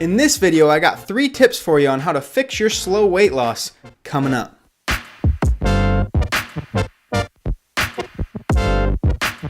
In this video, I got 3 tips for you on how to fix your slow weight loss coming up.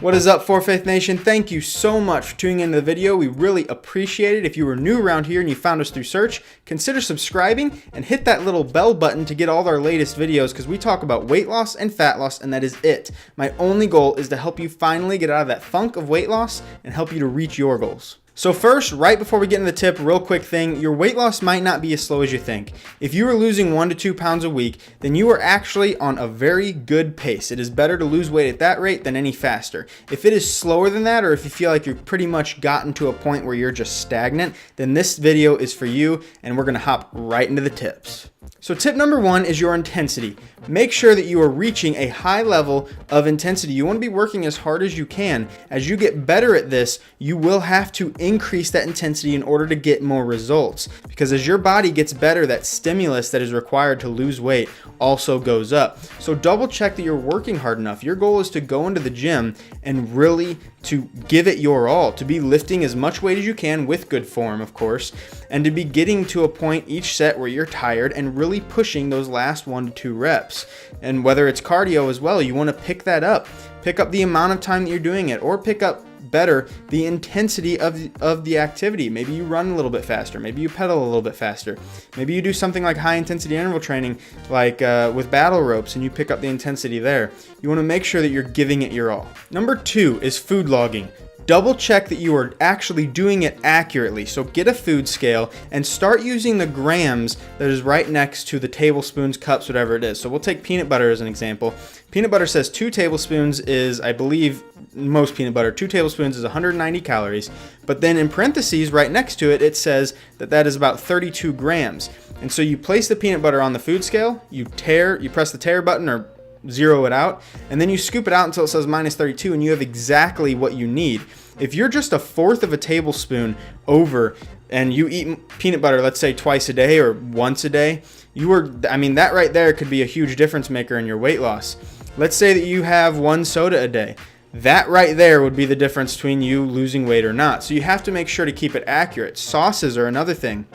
What is up, For Faith Nation? Thank you so much for tuning into the video. We really appreciate it. If you were new around here and you found us through search, consider subscribing and hit that little bell button to get all our latest videos, because we talk about weight loss and fat loss, and that is it. My only goal is to help you finally get out of that funk of weight loss and help you to reach your goals. So first, right before we get into the tip, real quick thing, your weight loss might not be as slow as you think. If you are losing 1 to 2 pounds a week, then you are actually on a very good pace. It is better to lose weight at that rate than any faster. If it is slower than that, or if you feel like you've pretty much gotten to a point where you're just stagnant, then this video is for you, and we're gonna hop right into the tips. So tip number 1 is your intensity. Make sure that you are reaching a high level of intensity. You want to be working as hard as you can. As you get better at this, you will have to increase that intensity in order to get more results. Because as your body gets better, that stimulus that is required to lose weight also goes up. So double check that you're working hard enough. Your goal is to go into the gym and really to give it your all, to be lifting as much weight as you can with good form, of course, and to be getting to a point each set where you're tired and really pushing those last 1 to 2 reps. And whether it's cardio as well, you want to pick that up. Pick up the amount of time that you're doing it, or pick up better the intensity of the activity. Maybe you run a little bit faster, maybe you pedal a little bit faster, maybe you do something like high intensity interval training, like with battle ropes, and you pick up the intensity there. You want to make sure that you're giving it your all. Number 2 is food logging. Double check that you are actually doing it accurately. So get a food scale and start using the grams that is right next to the tablespoons, cups, whatever it is. So we'll take peanut butter as an example. Peanut butter says 2 tablespoons is, I believe, most peanut butter, 2 tablespoons is 190 calories. But then in parentheses right next to it, it says that that is about 32 grams. And so you place the peanut butter on the food scale, you press the tare button or zero it out, and then you scoop it out until it says minus 32, and you have exactly what you need. If you're just 1/4 of a tablespoon over and you eat peanut butter, let's say twice a day or once a day, that right there could be a huge difference maker in your weight loss. Let's say that you have 1 soda a day. That right there would be the difference between you losing weight or not. So you have to make sure to keep it accurate. Sauces are another thing.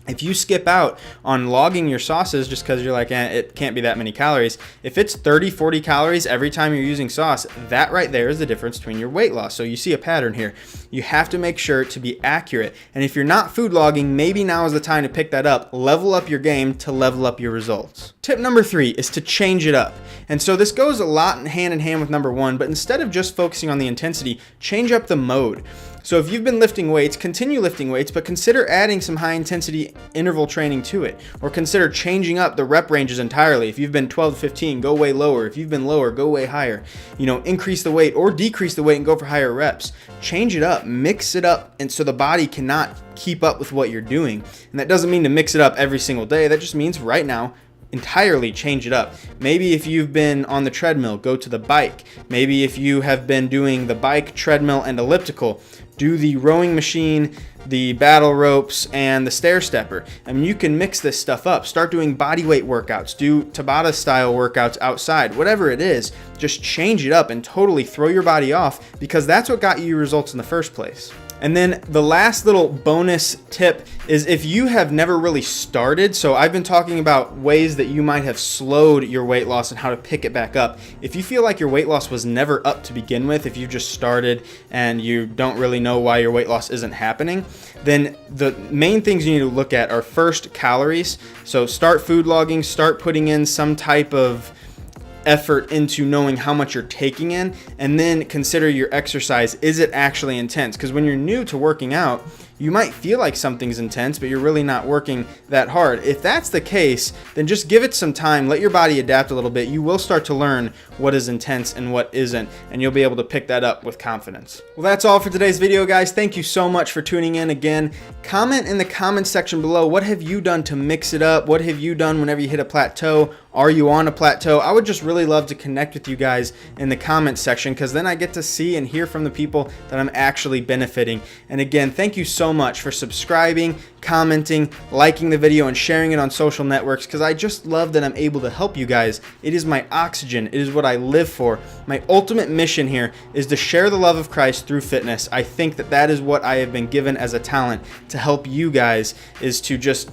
If you skip out on logging your sauces just because you're like, it can't be that many calories, if it's 30, 40 calories every time you're using sauce, that right there is the difference between your weight loss. So you see a pattern here. You have to make sure to be accurate. And if you're not food logging, maybe now is the time to pick that up. Level up your game to level up your results. Tip number 3 is to change it up. And so this goes a lot hand in hand with number 1, but instead of just focusing on the intensity, change up the mode. So if you've been lifting weights, continue lifting weights, but consider adding some high intensity interval training to it, or consider changing up the rep ranges entirely. If you've been 12 to 15, go way lower. If you've been lower, go way higher. Increase the weight or decrease the weight and go for higher reps. Change it up, mix it up, and so the body cannot keep up with what you're doing. And that doesn't mean to mix it up every single day. That just means right now, entirely change it up. Maybe if you've been on the treadmill, go to the bike. Maybe if you have been doing the bike, treadmill, and elliptical, do the rowing machine, the battle ropes, and the stair stepper. You can mix this stuff up. Start doing body weight workouts, do Tabata style workouts outside, whatever it is. Just change it up and totally throw your body off, because that's what got you results in the first place. And then the last little bonus tip is if you have never really started, so I've been talking about ways that you might have slowed your weight loss and how to pick it back up. If you feel like your weight loss was never up to begin with, if you just started and you don't really know why your weight loss isn't happening, then the main things you need to look at are first calories. So start food logging, start putting in some type of effort into knowing how much you're taking in, and then consider your exercise. Is it actually intense? Because when you're new to working out, you might feel like something's intense, but you're really not working that hard. If that's the case, then just give it some time. Let your body adapt a little bit. You will start to learn what is intense and what isn't, and you'll be able to pick that up with confidence. Well, that's all for today's video, guys. Thank you so much for tuning in again. Comment in the comment section below, what have you done to mix it up? What have you done whenever you hit a plateau? Are you on a plateau? I would just really love to connect with you guys in the comments section, because then I get to see and hear from the people that I'm actually benefiting. And again, thank you so much for subscribing, commenting, liking the video, and sharing it on social networks, because I just love that I'm able to help you guys. It is my oxygen. It is what I live for. My ultimate mission here is to share the love of Christ through fitness. I think that that is what I have been given as a talent to help you guys, is to just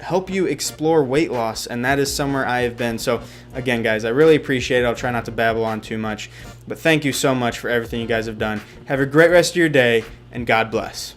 help you explore weight loss, and that is somewhere I have been. So again, guys, I really appreciate it. I'll try not to babble on too much, but thank you so much for everything you guys have done. Have a great rest of your day, and God bless.